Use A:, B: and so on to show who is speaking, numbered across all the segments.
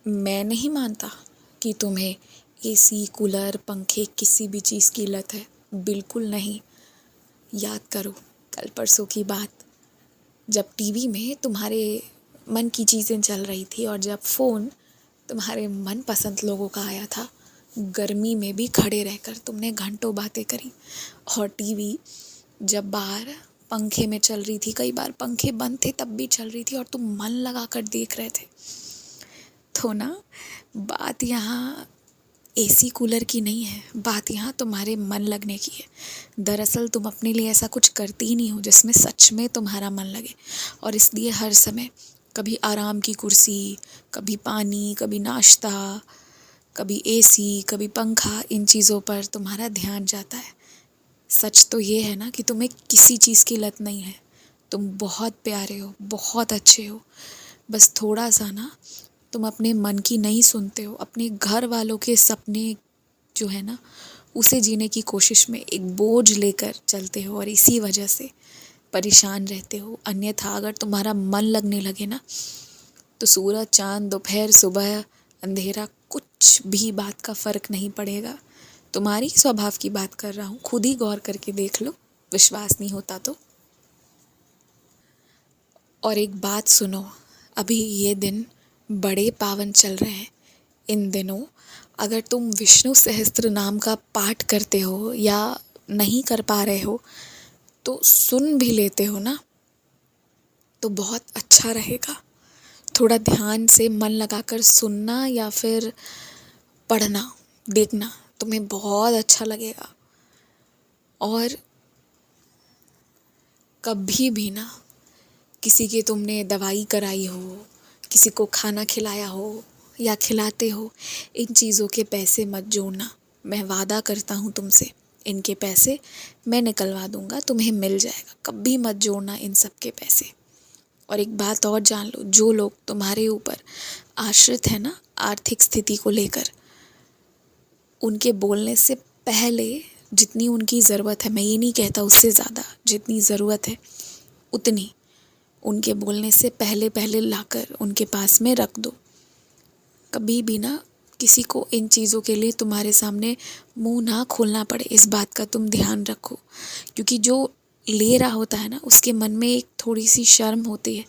A: मैं नहीं मानता कि तुम्हें एसी, कूलर, पंखे किसी भी चीज़ की लत है, बिल्कुल नहीं। याद करो कल परसों की बात, जब टीवी में तुम्हारे मन की चीज़ें चल रही थी और जब फ़ोन तुम्हारे मनपसंद लोगों का आया था। गर्मी में भी खड़े रहकर तुमने घंटों बातें करी। और टीवी जब बाहर पंखे में चल रही थी, कई बार पंखे बंद थे तब भी चल रही थी और तुम मन लगा कर देख रहे थे। तो ना, बात यहाँ एसी कूलर की नहीं है, बात यहाँ तुम्हारे मन लगने की है। दरअसल तुम अपने लिए ऐसा कुछ करती ही नहीं हो जिसमें सच में तुम्हारा मन लगे, और इसलिए हर समय कभी आराम की कुर्सी, कभी पानी, कभी नाश्ता, कभी एसी, कभी पंखा, इन चीज़ों पर तुम्हारा ध्यान जाता है। सच तो ये है ना कि तुम्हें किसी चीज़ की लत नहीं है। तुम बहुत प्यारे हो, बहुत अच्छे हो। बस थोड़ा सा ना, तुम अपने मन की नहीं सुनते हो। अपने घर वालों के सपने जो है ना, उसे जीने की कोशिश में एक बोझ लेकर चलते हो और इसी वजह से परेशान रहते हो। अन्यथा अगर तुम्हारा मन लगने लगे ना, तो सूरज, चांद, दोपहर, सुबह, अंधेरा, कुछ भी बात का फ़र्क नहीं पड़ेगा। तुम्हारी स्वभाव की बात कर रहा हूँ, खुद ही गौर करके देख लो, विश्वास नहीं होता तो। और एक बात सुनो, अभी ये दिन बड़े पावन चल रहे हैं। इन दिनों अगर तुम विष्णु सहस्त्र नाम का पाठ करते हो या नहीं कर पा रहे हो तो सुन भी लेते हो ना, तो बहुत अच्छा रहेगा। थोड़ा ध्यान से मन लगाकर सुनना या फिर पढ़ना, देखना, तुम्हें बहुत अच्छा लगेगा। और कभी भी ना, किसी की तुमने दवाई कराई हो, किसी को खाना खिलाया हो या खिलाते हो, इन चीज़ों के पैसे मत जोड़ना। मैं वादा करता हूँ तुमसे, इनके पैसे मैं निकलवा दूँगा, तुम्हें मिल जाएगा। कभी मत जोड़ना इन सब के पैसे। और एक बात और जान लो, जो लोग तुम्हारे ऊपर आश्रित है ना आर्थिक स्थिति को लेकर, उनके बोलने से पहले जितनी उनकी ज़रूरत है, मैं ये नहीं कहता उससे ज़्यादा, जितनी ज़रूरत है उतनी उनके बोलने से पहले पहले लाकर उनके पास में रख दो। कभी भी ना किसी को इन चीज़ों के लिए तुम्हारे सामने मुंह ना खोलना पड़े, इस बात का तुम ध्यान रखो। क्योंकि जो ले रहा होता है ना, उसके मन में एक थोड़ी सी शर्म होती है,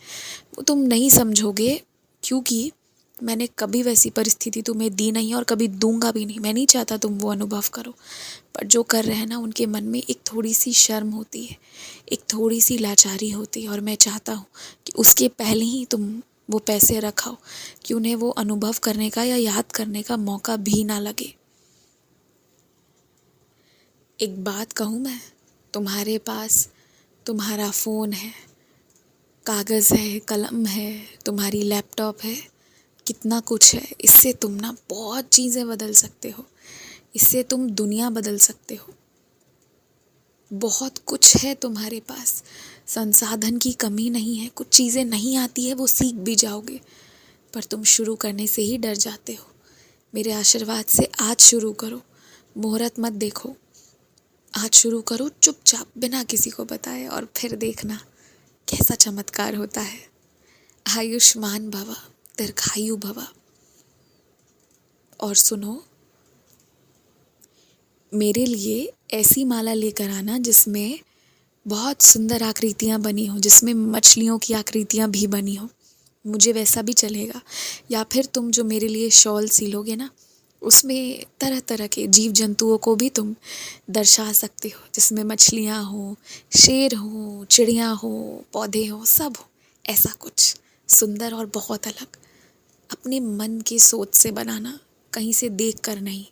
A: वो तुम नहीं समझोगे, क्योंकि मैंने कभी वैसी परिस्थिति तुम्हें दी नहीं और कभी दूंगा भी नहीं। मैं नहीं चाहता तुम वो अनुभव करो, पर जो कर रहे हैं ना, उनके मन में एक थोड़ी सी शर्म होती है, एक थोड़ी सी लाचारी होती है, और मैं चाहता हूँ कि उसके पहले ही तुम वो पैसे रखाओ कि उन्हें वो अनुभव करने का या याद करने का मौका भी ना लगे। एक बात कहूँ मैं, तुम्हारे पास तुम्हारा फ़ोन है, कागज़ है, कलम है, तुम्हारी लैपटॉप है, कितना कुछ है। इससे तुम ना बहुत चीज़ें बदल सकते हो, इससे तुम दुनिया बदल सकते हो। बहुत कुछ है तुम्हारे पास, संसाधन की कमी नहीं है। कुछ चीज़ें नहीं आती है वो सीख भी जाओगे, पर तुम शुरू करने से ही डर जाते हो। मेरे आशीर्वाद से आज शुरू करो, मुहूर्त मत देखो, आज शुरू करो चुपचाप बिना किसी को बताए, और फिर देखना कैसा चमत्कार होता है। आयुष्मान भवा, दीर्घायु भवा। और सुनो, मेरे लिए ऐसी माला लेकर आना जिसमें बहुत सुंदर आकृतियाँ बनी हो, जिसमें मछलियों की आकृतियाँ भी बनी हो, मुझे वैसा भी चलेगा। या फिर तुम जो मेरे लिए शॉल सिलोगे ना, उसमें तरह तरह के जीव जंतुओं को भी तुम दर्शा सकते हो, जिसमें मछलियाँ हो, शेर हो, चिड़िया हो, पौधे हो, सब हो। ऐसा कुछ सुंदर और बहुत अलग, अपने मन की सोच से बनाना, कहीं से देख कर नहीं।